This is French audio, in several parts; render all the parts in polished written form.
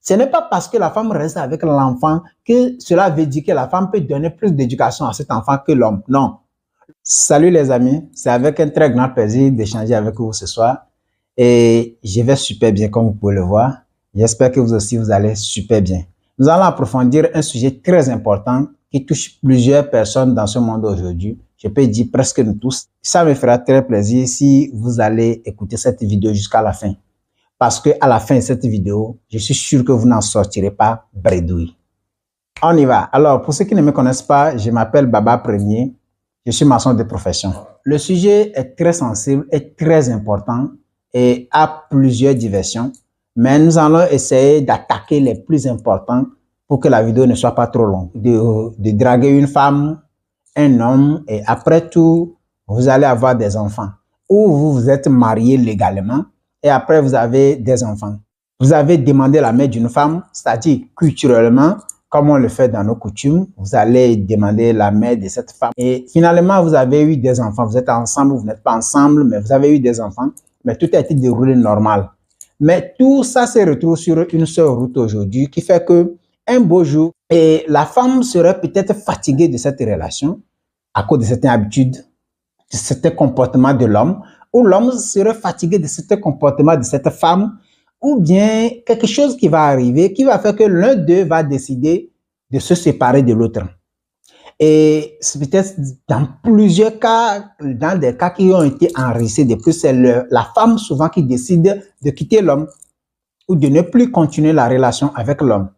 Ce n'est pas parce que la femme reste avec l'enfant que cela veut dire que la femme peut donner plus d'éducation à cet enfant que l'homme. Non. Salut les amis, c'est avec un très grand plaisir d'échanger avec vous ce soir. Et je vais super bien comme vous pouvez le voir. J'espère que vous aussi vous allez super bien. Nous allons approfondir un sujet très important qui touche plusieurs personnes dans ce monde aujourd'hui. Je peux dire presque nous tous. Ça me fera très plaisir si vous allez écouter cette vidéo jusqu'à la fin. Parce que à la fin de cette vidéo, je suis sûr que vous n'en sortirez pas bredouille. On y va. Alors, pour ceux qui ne me connaissent pas, je m'appelle Baba Premier. Je suis maçon de profession. Le sujet est très sensible et très important et a plusieurs diversions. Mais nous allons essayer d'attaquer les plus importants pour que la vidéo ne soit pas trop longue. De draguer une femme, un homme, et après tout, vous allez avoir des enfants. Ou vous vous êtes marié légalement et après vous avez des enfants. Vous avez demandé la main d'une femme, c'est-à-dire culturellement, comme on le fait dans nos coutumes, vous allez demander la main de cette femme. Et finalement, vous avez eu des enfants. Vous êtes ensemble, vous n'êtes pas ensemble, mais vous avez eu des enfants. Mais tout a été déroulé normal. Mais tout ça se retrouve sur une seule route aujourd'hui qui fait que un beau jour, et la femme serait peut-être fatiguée de cette relation à cause de certaines habitudes, de certains comportements de l'homme, ou l'homme serait fatigué de certains comportements de cette femme, ou bien quelque chose qui va arriver qui va faire que l'un d'eux va décider de se séparer de l'autre. Et c'est peut-être dans plusieurs cas, dans des cas qui ont été enregistrés depuis, c'est la femme souvent qui décide de quitter l'homme ou de ne plus continuer la relation avec l'homme.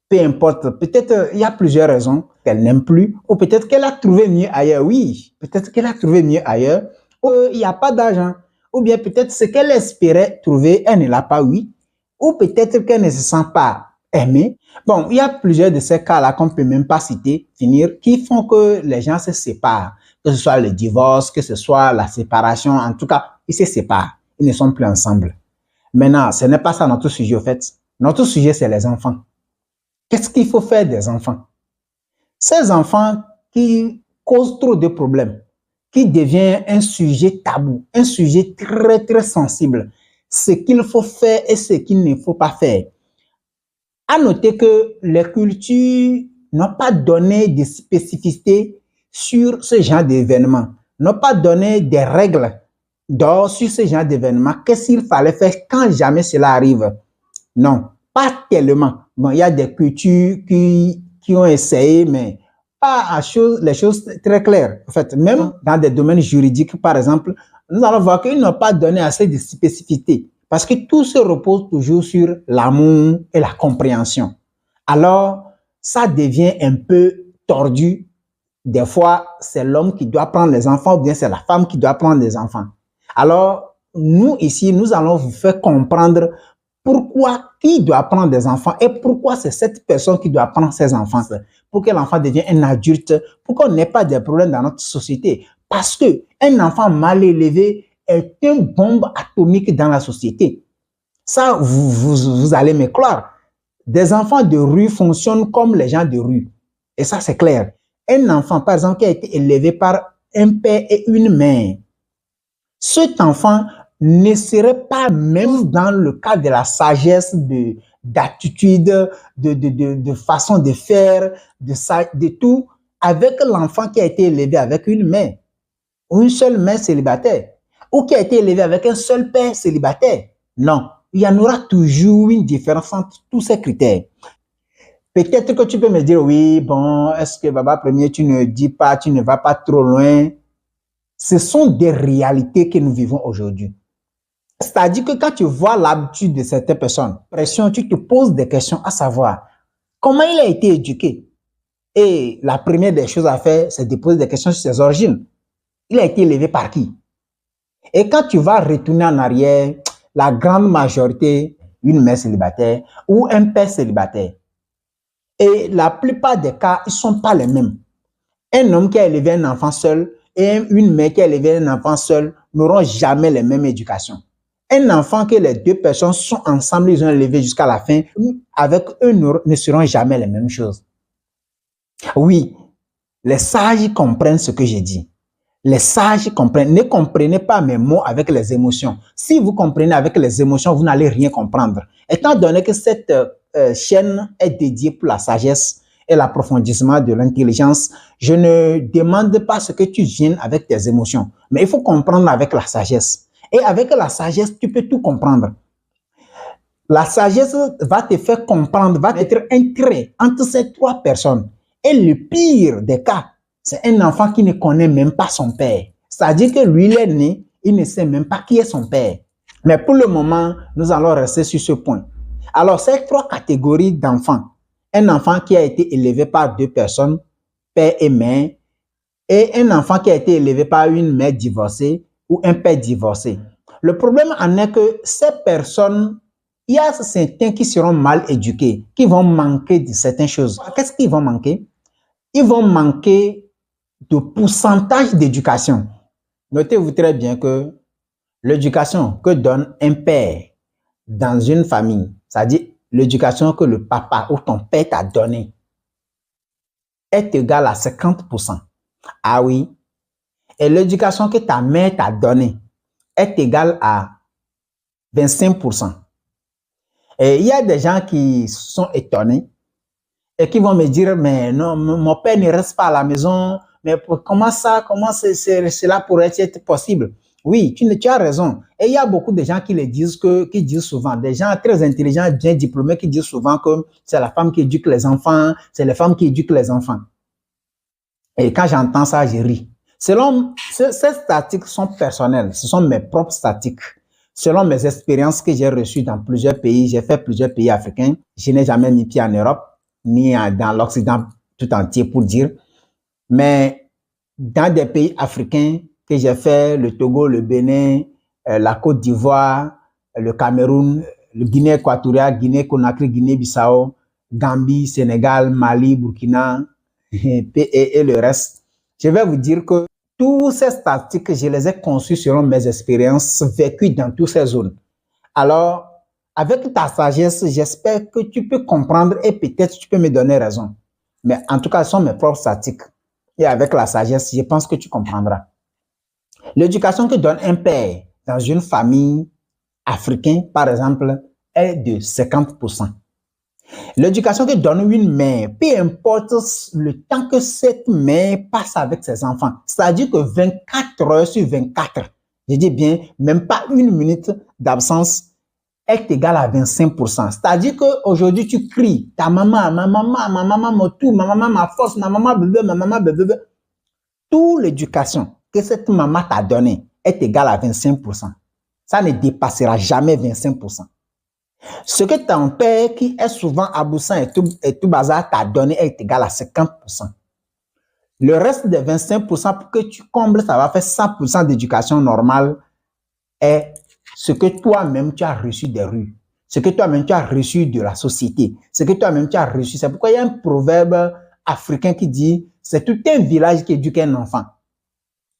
Peu importe, peut-être il y a plusieurs raisons qu'elle n'aime plus, ou peut-être qu'elle a trouvé mieux ailleurs. Oui, peut-être qu'elle a trouvé mieux ailleurs, ou il n'y a pas d'argent. Ou bien peut-être ce qu'elle espérait trouver, elle ne l'a pas, oui. Ou peut-être qu'elle ne se sent pas aimée. Bon, il y a plusieurs de ces cas-là qu'on ne peut même pas citer, finir, qui font que les gens se séparent. Que ce soit le divorce, que ce soit la séparation, en tout cas, ils se séparent. Ils ne sont plus ensemble. Maintenant, ce n'est pas ça notre sujet, au fait. Notre sujet, c'est les enfants. Qu'est-ce qu'il faut faire des enfants? Ces enfants qui causent trop de problèmes, qui devient un sujet tabou, un sujet très, très sensible. Ce qu'il faut faire et ce qu'il ne faut pas faire. À noter que les cultures n'ont pas donné de spécificités sur ce genre d'événement, n'ont pas donné des règles d'or sur ce genre d'événement. Qu'est-ce qu'il fallait faire quand jamais cela arrive? Non, pas tellement. Bon, il y a des cultures qui ont essayé, mais pas à les choses très claires. En fait, même dans des domaines juridiques, par exemple, nous allons voir qu'ils n'ont pas donné assez de spécificités. Parce que tout se repose toujours sur l'amour et la compréhension. Alors, ça devient un peu tordu. Des fois, c'est l'homme qui doit prendre les enfants ou bien c'est la femme qui doit prendre les enfants. Alors, nous, ici, nous allons vous faire comprendre pourquoi qui doit prendre des enfants et pourquoi c'est cette personne qui doit prendre ses enfants pour que l'enfant devienne un adulte, pour qu'on n'ait pas de problèmes dans notre société. Parce qu'un enfant mal élevé est une bombe atomique dans la société. Ça, vous allez me croire. Des enfants de rue fonctionnent comme les gens de rue. Et ça, c'est clair. Un enfant, par exemple, qui a été élevé par un père et une mère, cet enfant ne serait pas même dans le cadre de la sagesse, d'attitude, de façon de faire, de tout, avec l'enfant qui a été élevé avec une mère, ou une seule mère célibataire, ou qui a été élevé avec un seul père célibataire. Non, il y en aura toujours une différence entre tous ces critères. Peut-être que tu peux me dire, oui, bon, est-ce que Baba Premier, tu ne dis pas, tu ne vas pas trop loin. Ce sont des réalités que nous vivons aujourd'hui. C'est-à-dire que quand tu vois l'habitude de certaines personnes, tu te poses des questions à savoir comment il a été éduqué. Et la première des choses à faire, c'est de poser des questions sur ses origines. Il a été élevé par qui? Et quand tu vas retourner en arrière, la grande majorité, une mère célibataire ou un père célibataire. Et la plupart des cas, ils ne sont pas les mêmes. Un homme qui a élevé un enfant seul et une mère qui a élevé un enfant seul n'auront jamais les mêmes éducations. Un enfant que les deux personnes sont ensemble, ils ont élevé jusqu'à la fin, avec eux ne seront jamais les mêmes choses. Oui, les sages comprennent ce que j'ai dit. Les sages comprennent. Ne comprenez pas mes mots avec les émotions. Si vous comprenez avec les émotions, vous n'allez rien comprendre. Étant donné que cette chaîne est dédiée pour la sagesse et l'approfondissement de l'intelligence. Je ne demande pas ce que tu viennes avec tes émotions, mais il faut comprendre avec la sagesse. Et avec la sagesse, tu peux tout comprendre. La sagesse va te faire comprendre, va te faire un trait entre ces trois personnes. Et le pire des cas, c'est un enfant qui ne connaît même pas son père. C'est-à-dire que lui, il est né, il ne sait même pas qui est son père. Mais pour le moment, nous allons rester sur ce point. Alors, ces trois catégories d'enfants, un enfant qui a été élevé par deux personnes, père et mère, et un enfant qui a été élevé par une mère divorcée ou un père divorcé. Le problème en est que ces personnes, il y a certains qui seront mal éduqués, qui vont manquer de certaines choses. Qu'est-ce qu'ils vont manquer? Ils vont manquer de pourcentage d'éducation. Notez-vous très bien que l'éducation que donne un père dans une famille, c'est-à-dire l'éducation que le papa ou ton père t'a donnée, est égale à 50%. Ah oui. Et l'éducation que ta mère t'a donnée est égale à 25%. Et il y a des gens qui sont étonnés et qui vont me dire, mais non, mon père ne reste pas à la maison, mais comment cela pourrait être possible? Oui, tu as raison. Et il y a beaucoup de gens qui disent souvent, des gens très intelligents, bien diplômés, qui disent souvent que c'est la femme qui éduque les enfants, c'est les femmes qui éduquent les enfants. Et quand j'entends ça, je ris. Ces statistiques sont personnelles, ce sont mes propres statistiques. Selon mes expériences que j'ai reçues dans plusieurs pays, j'ai fait plusieurs pays africains, je n'ai jamais mis pied en Europe, ni dans l'Occident tout entier pour dire. Mais dans des pays africains que j'ai fait, le Togo, le Bénin, la Côte d'Ivoire, le Cameroun, le Guinée équatoriale, Guinée Conakry, Guinée-Bissau, Gambie, Sénégal, Mali, Burkina et le reste, je vais vous dire que tous ces statistiques, je les ai conçus selon mes expériences vécues dans toutes ces zones. Alors, avec ta sagesse, j'espère que tu peux comprendre et peut-être tu peux me donner raison. Mais en tout cas, ce sont mes propres statistiques. Et avec la sagesse, je pense que tu comprendras. L'éducation que donne un père dans une famille africaine, par exemple, est de 50%. L'éducation que donne une mère, peu importe le temps que cette mère passe avec ses enfants, c'est-à-dire que 24 heures sur 24, je dis bien, même pas une minute d'absence est égale à 25%. C'est-à-dire qu'aujourd'hui, tu cries, ta maman, ma maman, mon tout, ma maman, ma force, ma maman, bébé, ma maman, bébé. Toute l'éducation que cette maman t'a donnée est égale à 25%. Ça ne dépassera jamais 25%. Ce que ton père, qui est souvent absent et tout bazar, t'a donné est égal à 50%. Le reste des 25%, pour que tu combles, ça va faire 100% d'éducation normale, est ce que toi-même tu as reçu des rues, ce que toi-même tu as reçu de la société, ce que toi-même tu as reçu. C'est pourquoi il y a un proverbe africain qui dit, c'est tout un village qui éduque un enfant.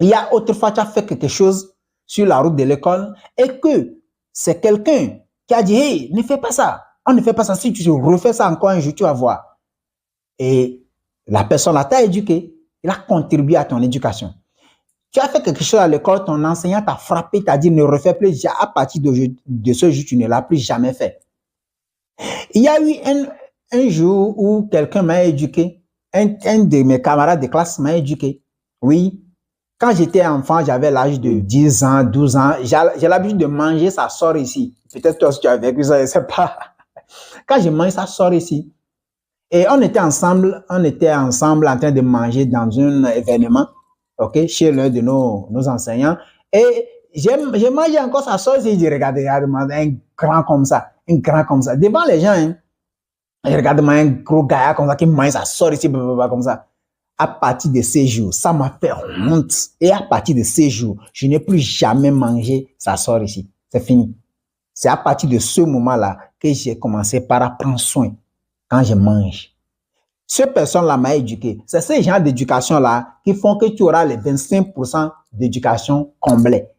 Il y a autrefois, tu as fait quelque chose sur la route de l'école et que c'est quelqu'un qui a dit, hey, ne fais pas ça. On ne fait pas ça. Si tu refais ça encore un jour, tu vas voir. Et la personne là t'a éduqué. Il a contribué à ton éducation. Tu as fait quelque chose à l'école, ton enseignant t'a frappé, t'a dit, ne refais plus. À partir de ce jour, tu ne l'as plus jamais fait. Il y a eu un jour où quelqu'un m'a éduqué. Un de mes camarades de classe m'a éduqué. Oui. Quand j'étais enfant, j'avais l'âge de 10 ans, 12 ans. J'ai l'habitude de manger, ça sort ici. Peut-être toi aussi tu as vécu ça, je ne sais pas. Quand je mange, ça sort ici. Et on était ensemble en train de manger dans un événement, ok, chez l'un de nos enseignants. Et j'ai mangé encore, ça sort ici. Je regarde un grand comme ça, devant les gens. Hein. Je regarde un gros gars comme ça qui mange, ça sort ici, comme ça. À partir de ces jours, ça m'a fait honte. Et à partir de ces jours, je n'ai plus jamais mangé, ça sort ici. C'est fini. C'est à partir de ce moment-là que j'ai commencé par prendre soin quand je mange. Ces personnes-là m'ont éduqué. C'est ce genre d'éducation-là qui font que tu auras les 25% d'éducation complète.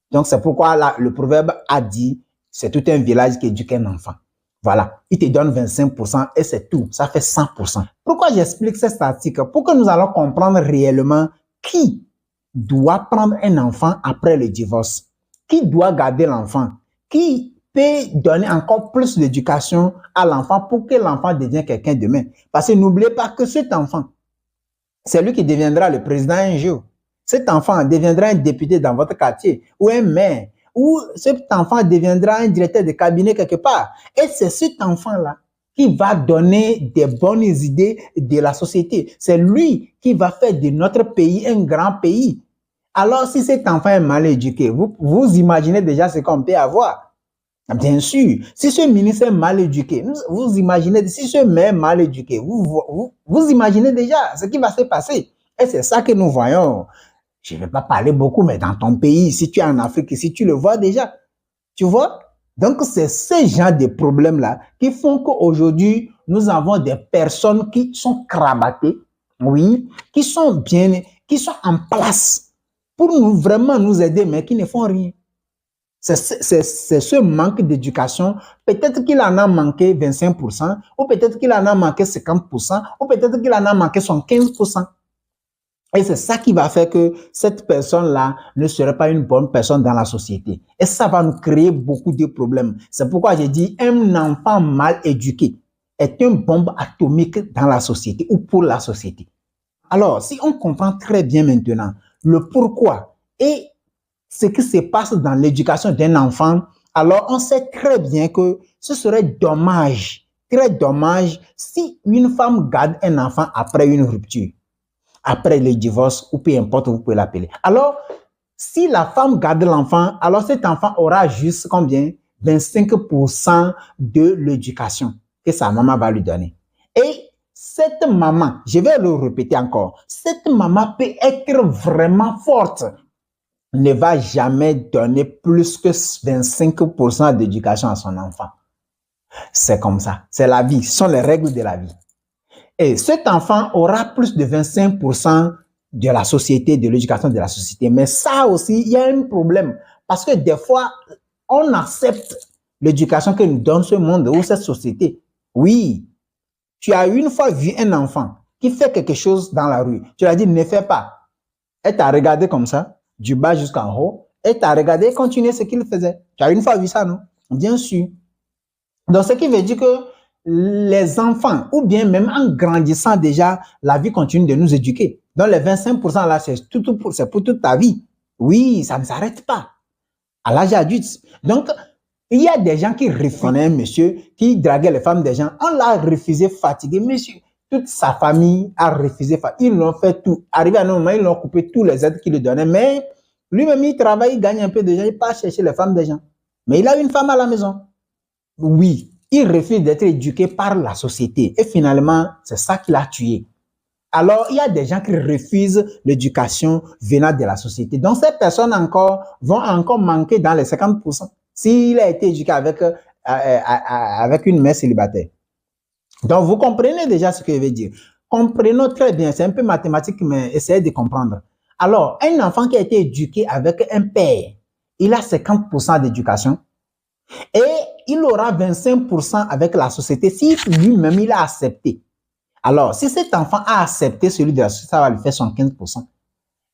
Donc, c'est pourquoi là, le proverbe a dit, c'est tout un village qui éduque un enfant. Voilà, il te donne 25% et c'est tout, ça fait 100%. Pourquoi j'explique ces statistiques? Pour que nous allons comprendre réellement qui doit prendre un enfant après le divorce, qui doit garder l'enfant, qui peut donner encore plus d'éducation à l'enfant pour que l'enfant devienne quelqu'un demain. Parce que n'oubliez pas que cet enfant, c'est lui qui deviendra le président un jour. Cet enfant deviendra un député dans votre quartier ou un maire, ou cet enfant deviendra un directeur de cabinet quelque part. Et c'est cet enfant-là qui va donner des bonnes idées de la société. C'est lui qui va faire de notre pays un grand pays. Alors, si cet enfant est mal éduqué, vous imaginez déjà ce qu'on peut avoir. Bien sûr, si ce ministre est mal éduqué, vous imaginez, si ce maire est mal éduqué, vous imaginez déjà ce qui va se passer. Et c'est ça que nous voyons. Je ne vais pas parler beaucoup, mais dans ton pays, si tu es en Afrique, si tu le vois déjà, tu vois? Donc, c'est ce genre de problèmes-là qui font qu'aujourd'hui, nous avons des personnes qui sont crabatées, oui, qui sont en place pour vraiment nous aider, mais qui ne font rien. C'est ce manque d'éducation. Peut-être qu'il en a manqué 25%, ou peut-être qu'il en a manqué 50%, ou peut-être qu'il en a manqué 15%. Et c'est ça qui va faire que cette personne-là ne serait pas une bonne personne dans la société. Et ça va nous créer beaucoup de problèmes. C'est pourquoi j'ai dit un enfant mal éduqué est une bombe atomique dans la société ou pour la société. Alors, si on comprend très bien maintenant le pourquoi et ce qui se passe dans l'éducation d'un enfant, alors on sait très bien que ce serait dommage, très dommage, si une femme garde un enfant après une rupture, après le divorce, ou peu importe, vous pouvez l'appeler. Alors, si la femme garde l'enfant, alors cet enfant aura juste combien? 25% de l'éducation que sa maman va lui donner. Et cette maman, je vais le répéter encore, cette maman peut être vraiment forte, ne va jamais donner plus que 25% d'éducation à son enfant. C'est comme ça. C'est la vie. Ce sont les règles de la vie. Et cet enfant aura plus de 25% de la société, de l'éducation de la société. Mais ça aussi, il y a un problème. Parce que des fois, on accepte l'éducation que nous donne ce monde ou cette société. Oui, tu as une fois vu un enfant qui fait quelque chose dans la rue. Tu lui as dit, ne fais pas. Elle t'a regardé comme ça, du bas jusqu'en haut, et t'a regardé et continué ce qu'il faisait. Tu as une fois vu ça, non? Bien sûr. Donc, ce qui veut dire que les enfants, ou bien même en grandissant déjà, la vie continue de nous éduquer. Donc, les 25% là, c'est pour toute ta vie. Oui, ça ne s'arrête pas à l'âge adulte. Donc, il y a des gens qui refusent. On a un monsieur qui draguait les femmes des gens. On l'a refusé, fatigué. Monsieur, toute sa famille a refusé. Ils l'ont fait tout. Arrivé à un moment, ils l'ont coupé tous les aides qu'ils lui donnaient. Mais lui-même, il travaille, il gagne un peu de gens. Il part chercher les femmes des gens. Mais il a une femme à la maison. Oui, il refuse d'être éduqué par la société. Et finalement, c'est ça qui l'a tué. Alors, il y a des gens qui refusent l'éducation venant de la société. Donc, ces personnes vont encore manquer dans les 50% s'il a été éduqué avec une mère célibataire. Donc, vous comprenez déjà ce que je veux dire. Comprenons très bien, c'est un peu mathématique, mais essayez de comprendre. Alors, un enfant qui a été éduqué avec un père, il a 50% d'éducation et il aura 25% avec la société si lui-même il a accepté. Alors, si cet enfant a accepté celui de la société, ça va lui faire 75%.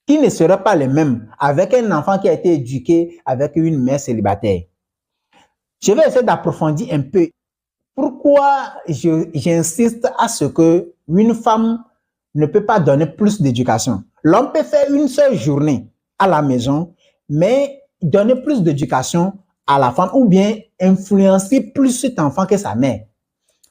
Qui ne serait pas le même avec un enfant qui a été éduqué avec une mère célibataire. Je vais essayer d'approfondir un peu. Pourquoi j'insiste à ce que une femme ne peut pas donner plus d'éducation? L'homme peut faire une seule journée à la maison, mais donner plus d'éducation à la femme ou bien influencer plus cet enfant que sa mère.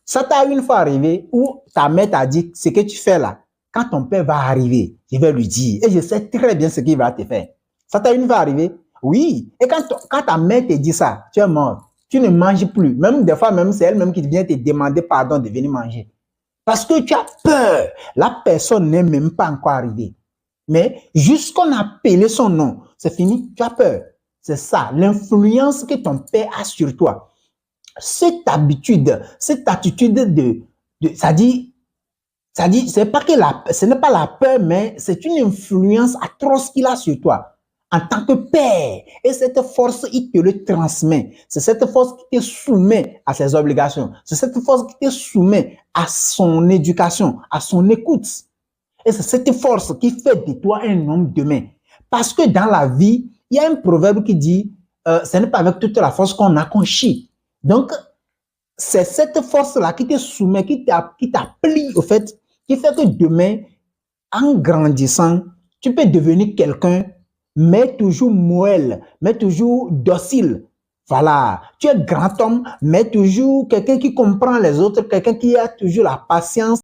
Ça t'a une fois arrivé où ta mère t'a dit ce que tu fais là, quand ton père va arriver, je vais lui dire et je sais très bien ce qu'il va te faire. Ça t'a une fois arrivé? Oui. Et quand ta mère te dit ça, tu es mort. Tu ne manges plus. Même des fois, même c'est elle-même qui vient te demander pardon de venir manger. Parce que tu as peur. La personne n'est même pas encore arrivée. Mais jusqu'on a appelé son nom, c'est fini, tu as peur. C'est ça, l'influence que ton père a sur toi. Cette habitude, cette attitude ça dit, c'est pas que ce n'est pas la peur, mais c'est une influence atroce qu'il a sur toi en tant que père. Et cette force, il te le transmet. C'est cette force qui te soumet à ses obligations. C'est cette force qui te soumet à son éducation, à son écoute. Et c'est cette force qui fait de toi un homme demain. Parce que dans la vie, il y a un proverbe qui dit ce n'est pas avec toute la force qu'on a qu'on chie. Donc, c'est cette force-là qui te soumet, qui t'applique au fait, qui fait que demain, en grandissant, tu peux devenir quelqu'un, mais toujours moelle, mais toujours docile. Voilà, tu es grand homme, mais toujours quelqu'un qui comprend les autres, quelqu'un qui a toujours la patience.